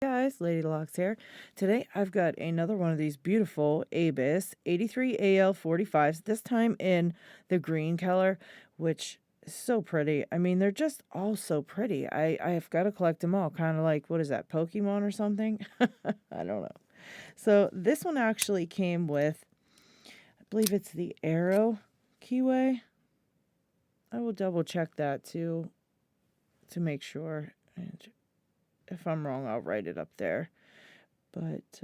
guys, Lady Locks here. Today I've got another one of these beautiful ABUS 83AL45s, this time in the green color, which is so pretty. I mean, they're just all so pretty. I have got to collect them all, kind of like, what is that, Pokemon or something? I don't know. So this one actually came with, I believe it's the Arrow Keyway. I will double check that too to make sure. And if I'm wrong, I'll write it up there. But,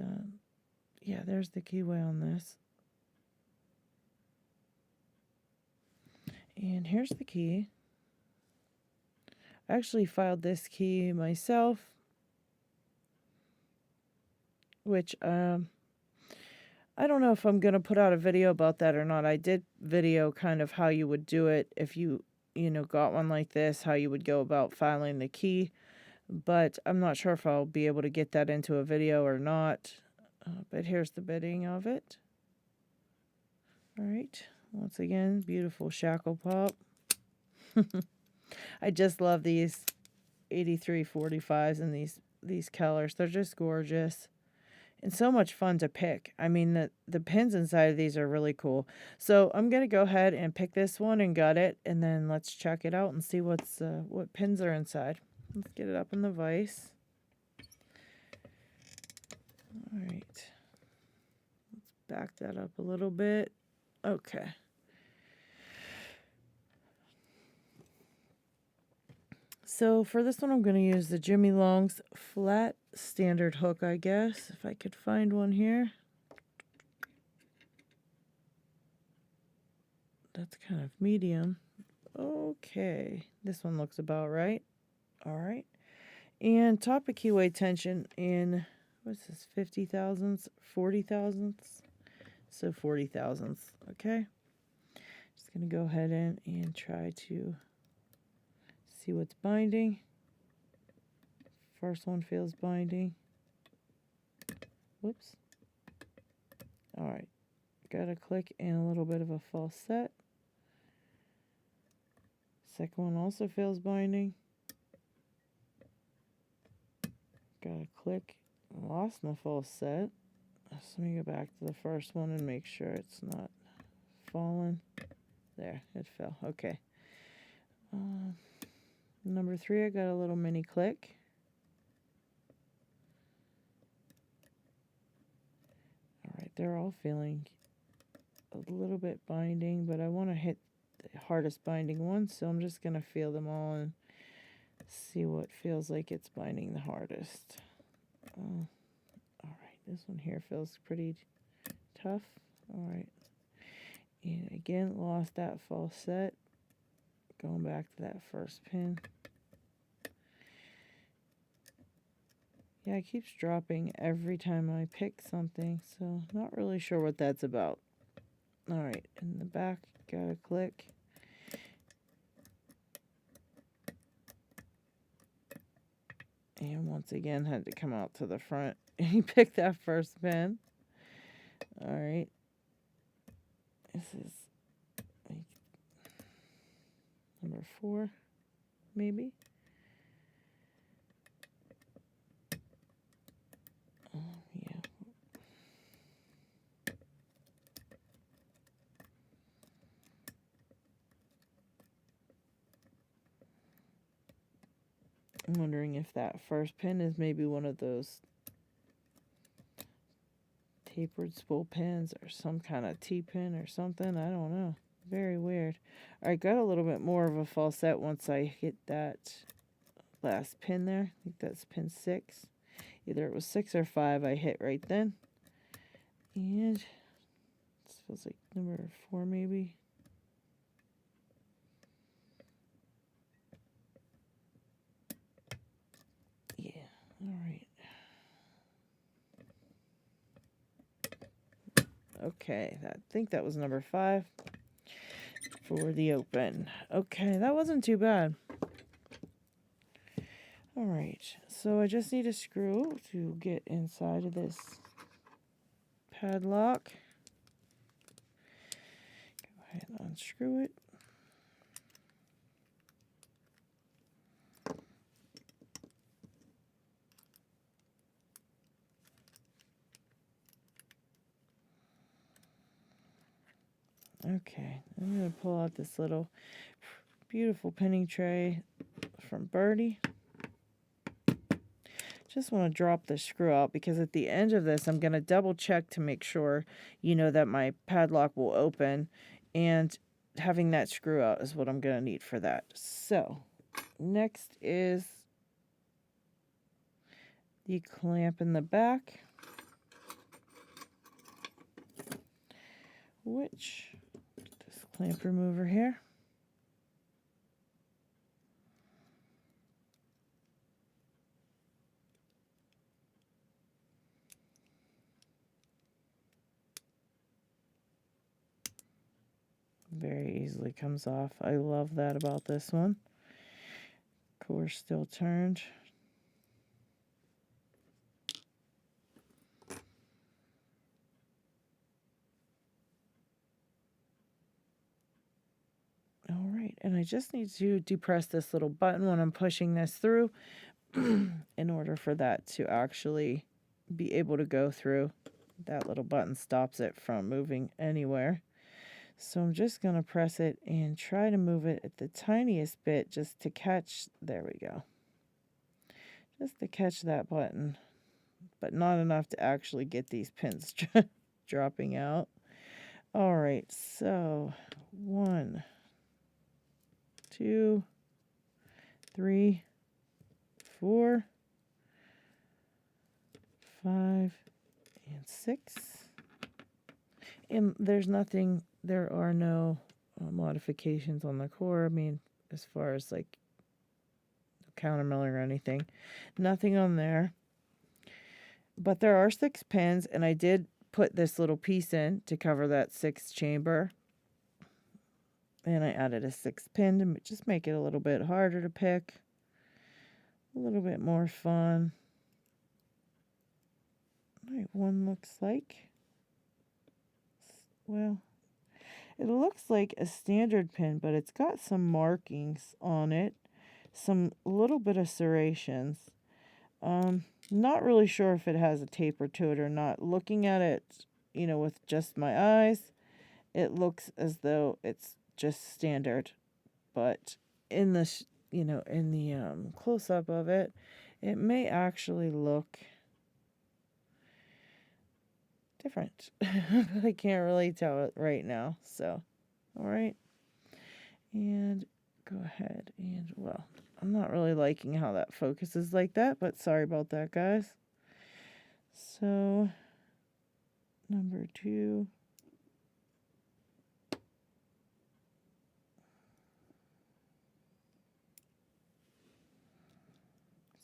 yeah, there's the keyway on this. And here's the key. I actually filed this key myself, which, I don't know if I'm going to put out a video about that or not. I did video kind of how you would do it if you got one like this, how you would go about filing the key. But I'm not sure if I'll be able to get that into a video or not. But here's the bidding of it. All right. Once again, beautiful shackle pop. I just love these 8345s and these colors. They're just gorgeous. And so much fun to pick. I mean, the pins inside of these are really cool. So I'm going to go ahead and pick this one and gut it. And then let's check it out and see what pins are inside. Let's get it up in the vise. All right. Let's back that up a little bit. Okay. So for this one, I'm going to use the Jimmy Long's flat standard hook, I guess, if I could find one here. That's kind of medium. Okay. This one looks about right. All right. And top of keyway tension in, what's this, 50 thousandths, 40 thousandths? So 40 thousandths, okay? Just going to go ahead and try to see what's binding. First one feels binding. Whoops. All right. Got a click and a little bit of a false set. Second one also feels binding. Got a click. Lost my false set. So let me go back to the first one and make sure it's not fallen. There, it fell. Okay. Number 3, I got a little mini click. All right, they're all feeling a little bit binding, but I want to hit the hardest binding one, so I'm just going to feel them all and see what feels like it's binding the hardest. All right, this one here feels pretty tough. All right. And again, lost that false set. Going back to that first pin. Yeah, it keeps dropping every time I pick something, so not really sure what that's about. All right, in the back, got a click. And once again, had to come out to the front and pick that first pin. All right. This is like number 4, maybe. Yeah. I'm wondering if that first pin is maybe one of those tapered spool pins or some kind of T-pin or something. I don't know. Very weird. All right, got a little bit more of a false set once I hit that last pin there. I think that's pin 6. Either it was 6 or 5 I hit right then. And this feels like number 4 maybe. Yeah, all right. Okay, I think that was number 5 for the open. Okay, that wasn't too bad. All right, so I just need a screw to get inside of this padlock. Go ahead and unscrew it. Okay, I'm going to pull out this little beautiful pinning tray from Birdie. Just want to drop the screw out because at the end of this, I'm going to double check to make sure, that my padlock will open. And having that screw out is what I'm going to need for that. So, next is the clamp in the back, which, this clamp remover here. Very easily comes off. I love that about this one. Core still turned. All right, and I just need to depress this little button when I'm pushing this through in order for that to actually be able to go through. That little button stops it from moving anywhere. So I'm just going to press it and try to move it at the tiniest bit just to catch, there we go. Just to catch that button, but not enough to actually get these pins dropping out. All right, so 1, 2, 3, 4, 5, and 6. And there are no modifications on the core. I mean, as far as like countermilling or anything, nothing on there. But there are 6 pins, and I did put this little piece in to cover that 6th chamber. And I added a 6th pin to just make it a little bit harder to pick, a little bit more fun. All right, one looks like, well, it looks like a standard pin, but it's got some markings on it, some little bit of serrations. Not really sure if it has a taper to it or not. Looking at it, with just my eyes, it looks as though it's just standard. But in the, in the close-up of it, it may actually look different. But I can't really tell it right now. So, all right. And go ahead and, well, I'm not really liking how that focuses like that, but sorry about that, guys. So, number 2.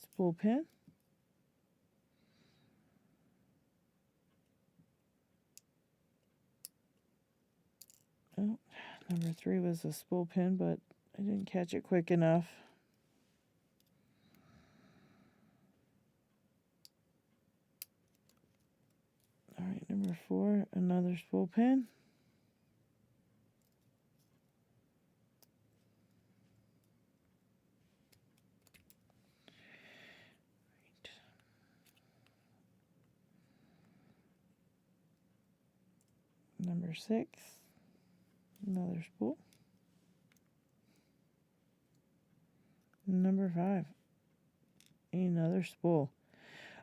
Spool pin. Oh, number 3 was a spool pin, but I didn't catch it quick enough. All right, number 4, another spool pin. Number 6, another spool. Number 5, another spool.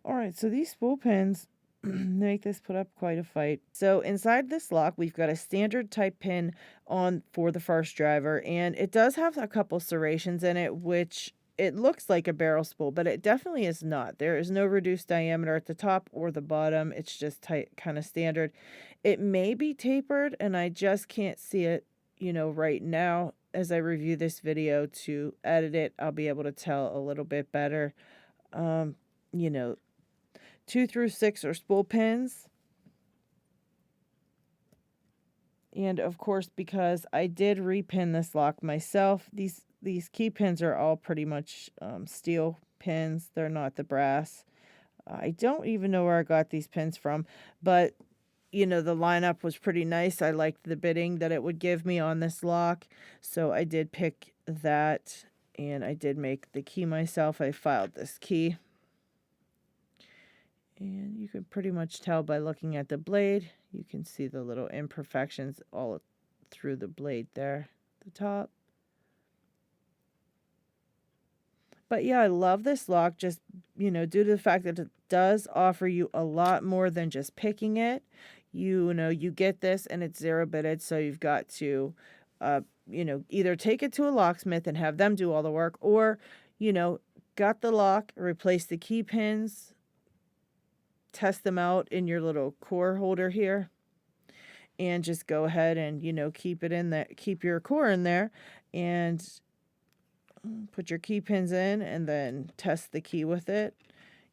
All right, so these spool pins make this put up quite a fight. So inside this lock, we've got a standard type pin on for the first driver, and it does have a couple serrations in it, which it looks like a barrel spool, but it definitely is not. There is no reduced diameter at the top or the bottom. It's just tight, kind of standard. It may be tapered, and I just can't see it, right now. As I review this video to edit it, I'll be able to tell a little bit better. 2 through 6 are spool pins. And of course, because I did repin this lock myself, these key pins are all pretty much steel pins. They're not the brass. I don't even know where I got these pins from, but the lineup was pretty nice. I liked the bidding that it would give me on this lock, so I did pick that, and I did make the key myself. I filed this key. And you can pretty much tell by looking at the blade, you can see the little imperfections all through the blade there, the top. But yeah, I love this lock just, due to the fact that it does offer you a lot more than just picking it. You get this and it's 0 bitted, so you've got to, either take it to a locksmith and have them do all the work, or, got the lock, replace the key pins, test them out in your little core holder here, and just go ahead and, keep it in there, keep your core in there, and put your key pins in and then test the key with it.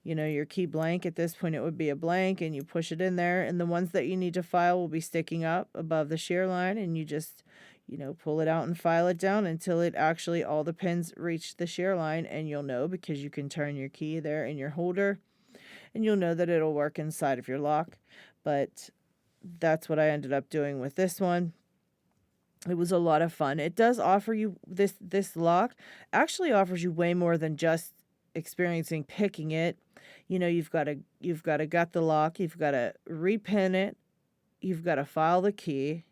Your key blank, at this point it would be a blank, and you push it in there, and the ones that you need to file will be sticking up above the shear line, and you just, pull it out and file it down until it actually, all the pins reach the shear line, and you'll know because you can turn your key there in your holder, and you'll know that it'll work inside of your lock. But that's what I ended up doing with this one. It was a lot of fun. It does offer you, this lock actually offers you way more than just experiencing picking it. You've got to gut the lock, you've got to repin it, you've got to file the key.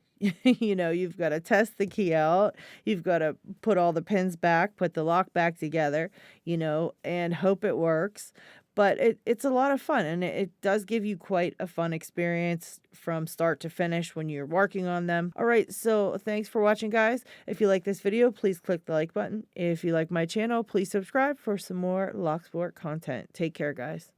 You've got to test the key out, you've got to put all the pins back, put the lock back together, and hope it works. But it's a lot of fun, and it does give you quite a fun experience from start to finish when you're working on them. All right, so thanks for watching, guys. If you like this video, please click the like button. If you like my channel, please subscribe for some more Locksport content. Take care, guys.